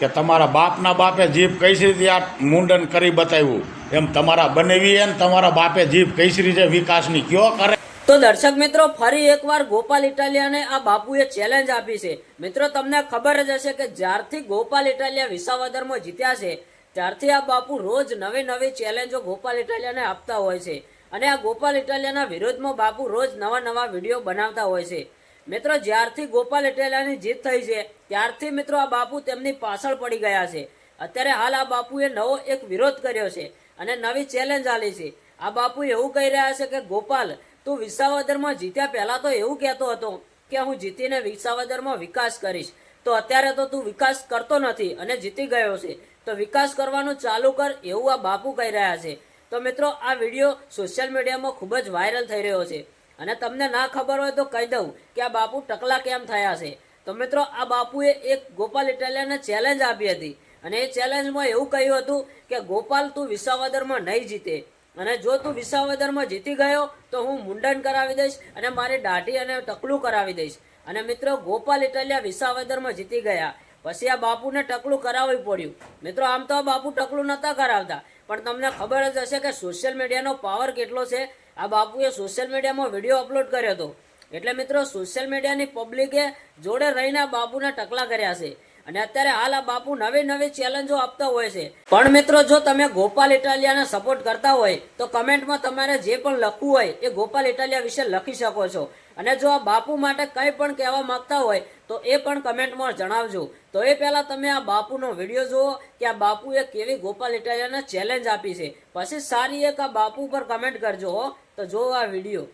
કે તમારા બાપના બાપે જીભ કઈ રીતે આ મુંડન કરી બતાવ્યું એમ તમારા બનેવી ને તમારા બાપે જીભ કઈ રીતે વિકાસની કયો કરે। તો દર્શક મિત્રો, ફરી એકવાર ગોપાલ ઇટાલિયાને આ બાપુએ ચેલેન્જ આપી છે। મિત્રો, તમને ખબર જ હશે કે જ્યારથી ગોપાલ ઇટાલિયા વિસાવદરમાં જીત્યા છે ત્યારથી આ બાપુ રોજ નવી નવી ચેલેન્જો ગોપાલ ઇટાલિયાને આપતા હોય છે અને આ ગોપાલ ઇટાલિયાના વિરોધમાં બાપુ રોજ નવા નવા વિડીયો બનાવતા હોય છે। મિત્રો, જ્યારથી ગોપાલ ઇટાલિયાની જીત થઈ છે ત્યારથી મિત્રો આ બાપુ તેમની પાછળ પડી ગયા છે। અત્યારે હાલ આ બાપુએ નવો એક વિરોધ કર્યો છે અને નવી ચેલેન્જ આલી છે। આ બાપુ એવું કહી રહ્યા છે કે ગોપાલ, તું વિસાવદરમાં જીત્યા પહેલા તો એવું કહેતો હતો કે હું જીતીને વિસાવદરમાં વિકાસ કરીશ, તો અત્યારે તો તું વિકાસ કરતો નથી અને જીતી ગયો છે, તો વિકાસ કરવાનું ચાલુ કર, એવું આ બાપુ કહી રહ્યા છે। તો મિત્રો, આ વિડીયો સોશિયલ મીડિયામાં ખૂબ જ વાયરલ થઈ રહ્યો છે અને તમને ના ખબર હોય તો કહી દઉં કે આ બાપુ ટકલા કેમ થયા છે। તો મિત્રો, આ બાપુએ એક ગોપાલ ઇટાલિયાને ચેલેન્જ આપી હતી અને એ ચેલેન્જમાં એવું કહ્યું હતું કે ગોપાલ, તું વિસાવદરમાં નહીં જીતે અને જો તું વિસાવદરમાં જીતી ગયો તો હું મુંડન કરાવી દઈશ અને મારી દાઢી અને ટકલું કરાવી દઈશ। અને મિત્રો, ગોપાલ ઇટાલિયા વિસાવદરમાં જીતી ગયા પછી આ બાપુને ટકલું કરાવવું પડ્યું। મિત્રો, આમ તો આ બાપુ ટકલું નહોતા કરાવતા, પણ તમને ખબર જ હશે કે સોશિયલ મીડિયાનો પાવર કેટલો છે। આ બાપુએ સોશિયલ મીડિયામાં વિડીયો અપલોડ કર્યો હતો એટલે મિત્રો સોશિયલ મીડિયાની પબ્લિકે જોડે રહીને આ બાપુને ટકલા કર્યા છે અને અત્યારે હાલ આ બાપુ નવી નવી ચેલેન્જો આપતા હોય છે। પણ મિત્રો, જો તમે ગોપાલ ઇટાલિયાને સપોર્ટ કરતા હોય તો કમેન્ટમાં તમારે જે પણ લખવું હોય એ ગોપાલ ઇટાલિયા વિશે લખી શકો છો અને જો આ બાપુ માટે કંઈ પણ કહેવા માંગતા હોય તો એ પણ કમેન્ટમાં જણાવજો। તો એ પહેલાં તમે આ બાપુનો વિડીયો જુઓ કે આ બાપુએ કેવી ગોપાલ ઇટાલિયાને ચેલેન્જ આપી છે, પછી સારી એક આ બાપુ પર કમેન્ટ કરજો હો। તો જુઓ આ વિડીયો।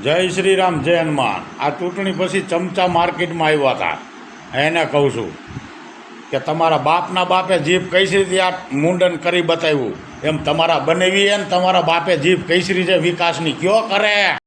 જય શ્રી રામ, જય હનુમાન। આ ચૂંટણી પછી ચમચા માર્કેટમાં આવ્યા હતા, એને કહું છું કે તમારા બાપના બાપે જીભ કઈ રીતે આ મુંડન કરી બતાવ્યું એમ તમારા બનેવી ને તમારા બાપે જીભ કઈ રીતે વિકાસની કયો કરે।